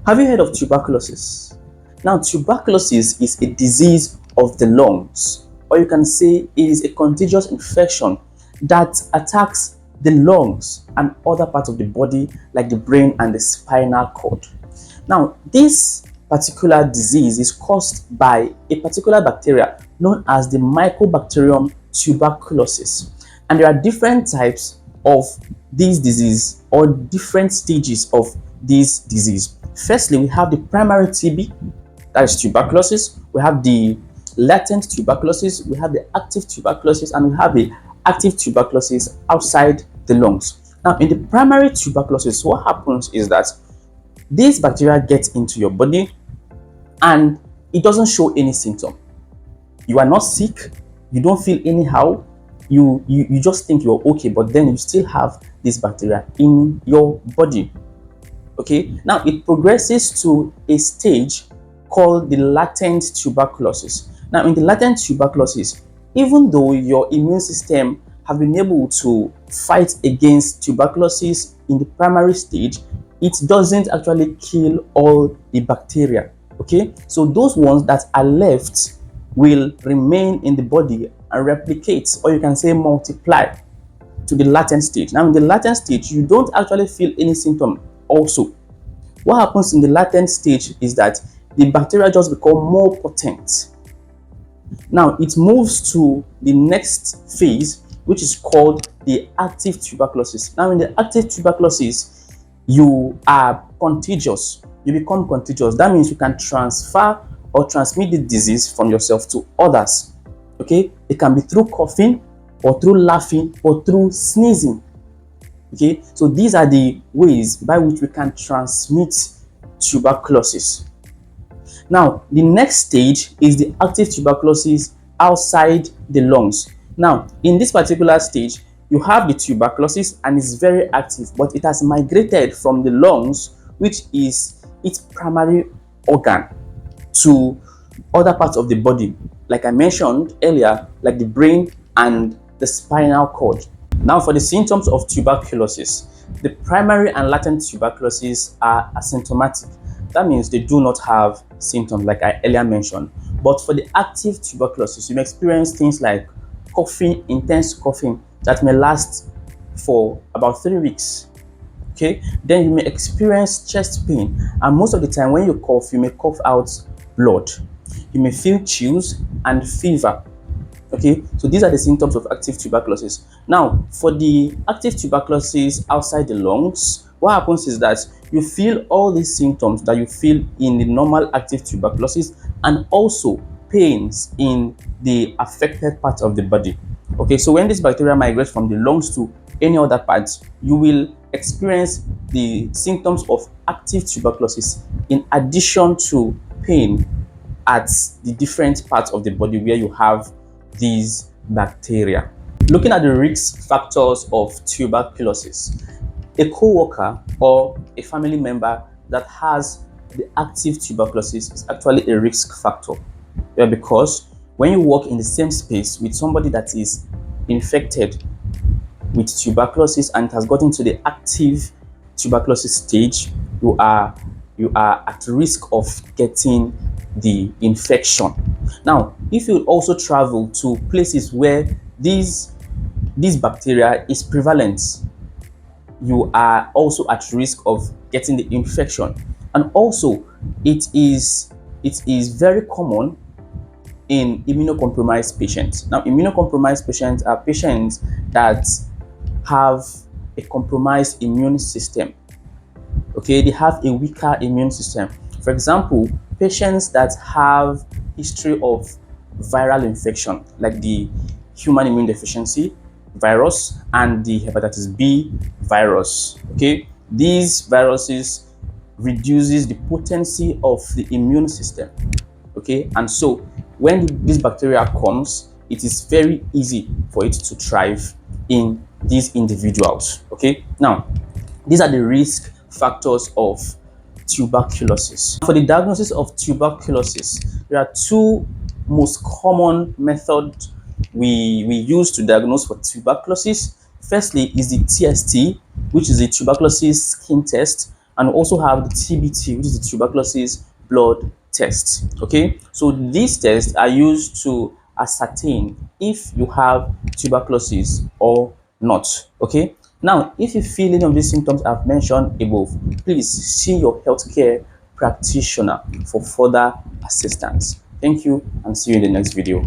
Have you heard of tuberculosis? Now, tuberculosis is a disease of the lungs, or you can say it is a contagious infection that attacks the lungs and other parts of the body like the brain and the spinal cord. Now, this particular disease is caused by a particular bacteria known as the Mycobacterium tuberculosis. And there are different types of this disease or different stages of this disease. Firstly, we have the primary TB, that is tuberculosis. We have the latent tuberculosis, we have the active tuberculosis, and we have the active tuberculosis outside the lungs. Now, in the primary tuberculosis, what happens is that this bacteria gets into your body and it doesn't show any symptom. You are not sick, you don't feel anyhow, you just think you're okay, but then you still have this bacteria in your body. Okay, now it progresses to a stage called the latent tuberculosis. Now, in the latent tuberculosis, even though your immune system have been able to fight against tuberculosis in the primary stage, it doesn't actually kill all the bacteria. Okay, so those ones that are left will remain in the body and replicate, or you can say multiply, to the latent stage. Now, in the latent stage, you don't actually feel any symptom also. What happens in the latent stage is that the bacteria just become more potent. Now, it moves to the next phase, which is called the active tuberculosis. Now, in the active tuberculosis, you are contagious. You become contagious. That means you can transfer or transmit the disease from yourself to others. Okay, it can be through coughing or through laughing or through sneezing. Okay, so these are the ways by which we can transmit tuberculosis. Now, the next stage is the active tuberculosis outside the lungs. Now, in this particular stage, you have the tuberculosis and it's very active, but it has migrated from the lungs, which is its primary organ, to other parts of the body, like I mentioned earlier, like the brain and the spinal cord. Now, for the symptoms of tuberculosis, the primary and latent tuberculosis are asymptomatic. That means they do not have symptoms like I earlier mentioned. But for the active tuberculosis, you may experience things like coughing, intense coughing that may last for about 3 weeks. Okay, then you may experience chest pain, and most of the time when you cough, you may cough out blood. You may feel chills and fever. Okay, so these are the symptoms of active tuberculosis. Now, for the active tuberculosis outside the lungs, what happens is that you feel all these symptoms that you feel in the normal active tuberculosis, and also pains in the affected part of the body. Okay, so when this bacteria migrates from the lungs to any other part, you will experience the symptoms of active tuberculosis in addition to pain at the different parts of the body where you have these bacteria. Looking at the risk factors of tuberculosis, a co-worker or a family member that has the active tuberculosis is actually a risk factor. Yeah, because when you work in the same space with somebody that is infected with tuberculosis and has gotten to the active tuberculosis stage, you are at risk of getting the infection. Now, if you also travel to places where this bacteria is prevalent, you are also at risk of getting the infection. And also, it is very common in immunocompromised patients. Now, immunocompromised patients are patients that have a compromised immune system. Okay, they have a weaker immune system. For example, patients that have history of viral infection, like the human immune deficiency virus and the hepatitis B virus. Okay, these viruses reduces the potency of the immune system. Okay, and so when this bacteria comes, it is very easy for it to thrive in these individuals. Okay, now these are the risk factors of tuberculosis. For the diagnosis of tuberculosis, there are two most common methods we use to diagnose for tuberculosis. Firstly is the TST, which is a tuberculosis skin test, and we also have the TBT, which is the tuberculosis blood test. Okay, so these tests are used to ascertain if you have tuberculosis or not. Okay, now if you feel any of these symptoms I've mentioned above, please see your healthcare practitioner for further assistance. Thank you and see you in the next video.